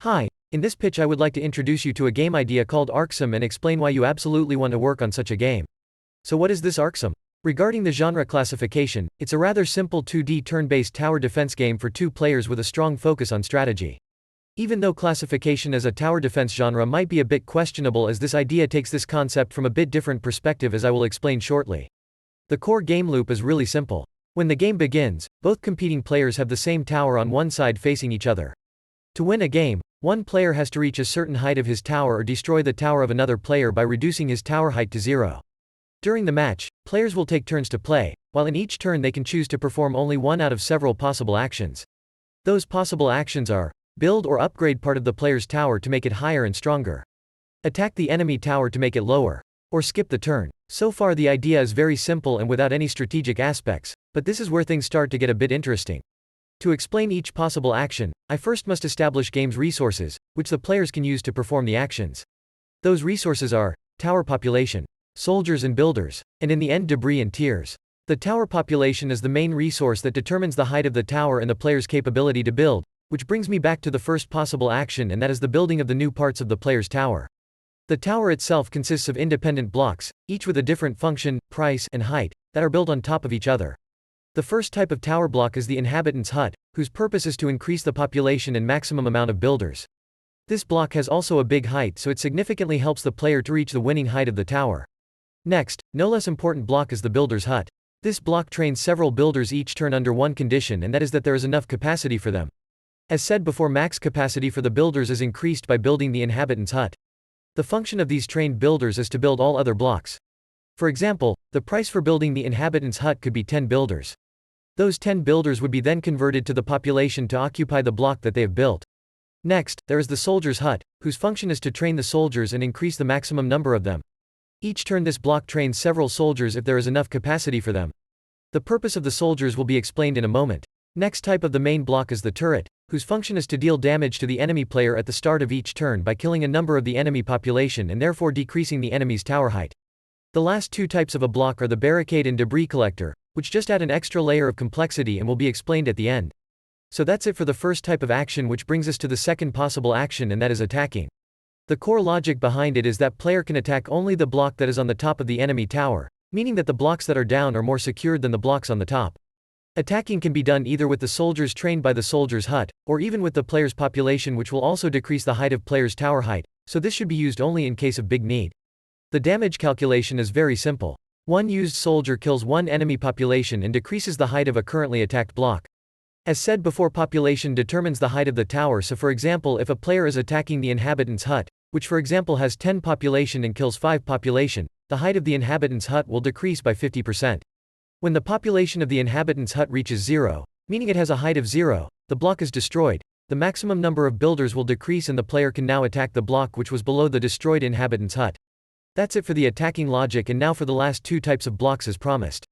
Hi, in this pitch I would like to introduce you to a game idea called Arxum and explain why you absolutely want to work on such a game. So what is this Arxum? Regarding the genre classification, it's a rather simple 2D turn-based tower defense game for two players with a strong focus on strategy. Even though classification as a tower defense genre might be a bit questionable, as this idea takes this concept from a bit different perspective, as I will explain shortly. The core game loop is really simple. When the game begins, both competing players have the same tower on one side facing each other. To win a game, one player has to reach a certain height of his tower or destroy the tower of another player by reducing his tower height to zero. During the match, players will take turns to play, while in each turn they can choose to perform only one out of several possible actions. Those possible actions are: build or upgrade part of the player's tower to make it higher and stronger, attack the enemy tower to make it lower, or skip the turn. So far the idea is very simple and without any strategic aspects, but this is where things start to get a bit interesting. To explain each possible action, I first must establish game's resources, which the players can use to perform the actions. Those resources are tower population, soldiers and builders, and in the end debris and tiers. The tower population is the main resource that determines the height of the tower and the player's capability to build, which brings me back to the first possible action, and that is the building of the new parts of the player's tower. The tower itself consists of independent blocks, each with a different function, price, and height, that are built on top of each other. The first type of tower block is the inhabitant's hut, whose purpose is to increase the population and maximum amount of builders. This block has also a big height, so it significantly helps the player to reach the winning height of the tower. Next, no less important block is the builder's hut. This block trains several builders each turn under one condition, and that is that there is enough capacity for them. As said before, max capacity for the builders is increased by building the inhabitant's hut. The function of these trained builders is to build all other blocks. For example, the price for building the inhabitant's hut could be 10 builders. Those 10 builders would be then converted to the population to occupy the block that they have built. Next, there is the soldier's hut, whose function is to train the soldiers and increase the maximum number of them. Each turn this block trains several soldiers if there is enough capacity for them. The purpose of the soldiers will be explained in a moment. Next type of the main block is the turret, whose function is to deal damage to the enemy player at the start of each turn by killing a number of the enemy population and therefore decreasing the enemy's tower height. The last two types of a block are the barricade and debris collector, which just add an extra layer of complexity and will be explained at the end. So that's it for the first type of action, which brings us to the second possible action, and that is attacking. The core logic behind it is that player can attack only the block that is on the top of the enemy tower, meaning that the blocks that are down are more secured than the blocks on the top. Attacking can be done either with the soldiers trained by the soldier's hut, or even with the player's population, which will also decrease the height of player's tower height, so this should be used only in case of big need. The damage calculation is very simple. One used soldier kills one enemy population and decreases the height of a currently attacked block. As said before, population determines the height of the tower, so for example, if a player is attacking the inhabitant's hut, which for example has 10 population and kills 5 population, the height of the inhabitant's hut will decrease by 50%. When the population of the inhabitant's hut reaches 0, meaning it has a height of 0, the block is destroyed, the maximum number of builders will decrease and the player can now attack the block which was below the destroyed inhabitant's hut. That's it for the attacking logic, and now for the last two types of blocks as promised.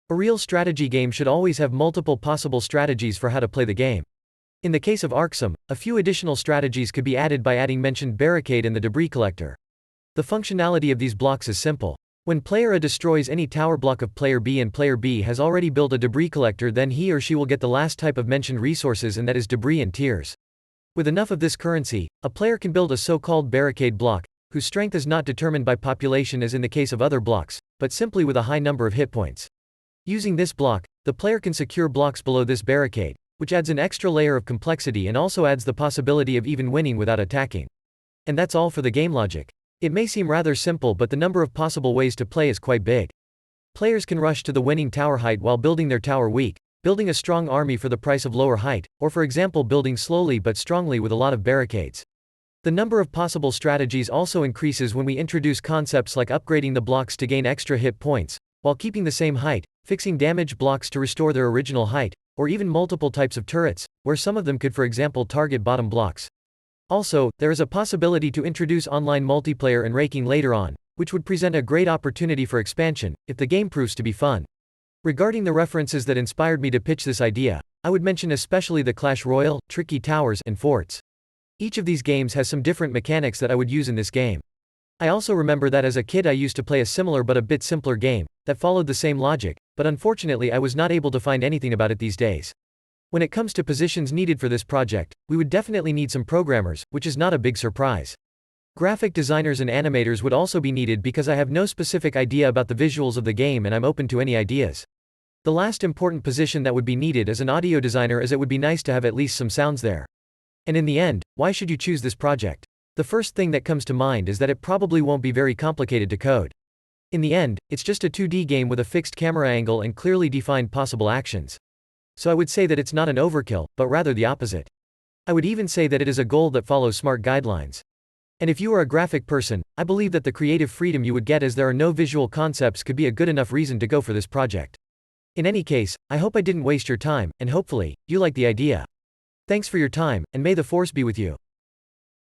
A real strategy game should always have multiple possible strategies for how to play the game. In the case of Arxum, a few additional strategies could be added by adding mentioned barricade and the debris collector. The functionality of these blocks is simple. When player A destroys any tower block of player B and player B has already built a debris collector, then he or she will get the last type of mentioned resources, and that is debris and tiers. With enough of this currency, a player can build a so-called barricade block, whose strength is not determined by population as in the case of other blocks, but simply with a high number of hit points. Using this block, the player can secure blocks below this barricade, which adds an extra layer of complexity and also adds the possibility of even winning without attacking. And that's all for the game logic. It may seem rather simple, but the number of possible ways to play is quite big. Players can rush to the winning tower height while building their tower weak, building a strong army for the price of lower height, or for example building slowly but strongly with a lot of barricades. The number of possible strategies also increases when we introduce concepts like upgrading the blocks to gain extra hit points, while keeping the same height, fixing damaged blocks to restore their original height, or even multiple types of turrets, where some of them could for example target bottom blocks. Also, there is a possibility to introduce online multiplayer and raking later on, which would present a great opportunity for expansion, if the game proves to be fun. Regarding the references that inspired me to pitch this idea, I would mention especially the Clash Royale, Tricky Towers, and Forts. Each of these games has some different mechanics that I would use in this game. I also remember that as a kid I used to play a similar but a bit simpler game, that followed the same logic, but unfortunately I was not able to find anything about it these days. When it comes to positions needed for this project, we would definitely need some programmers, which is not a big surprise. Graphic designers and animators would also be needed because I have no specific idea about the visuals of the game and I'm open to any ideas. The last important position that would be needed is an audio designer, as it would be nice to have at least some sounds there. And in the end, why should you choose this project? The first thing that comes to mind is that it probably won't be very complicated to code. In the end, it's just a 2D game with a fixed camera angle and clearly defined possible actions. So I would say that it's not an overkill, but rather the opposite. I would even say that it is a goal that follows smart guidelines. And if you are a graphic person, I believe that the creative freedom you would get as there are no visual concepts could be a good enough reason to go for this project. In any case, I hope I didn't waste your time, and hopefully, you like the idea. Thanks for your time, and may the force be with you.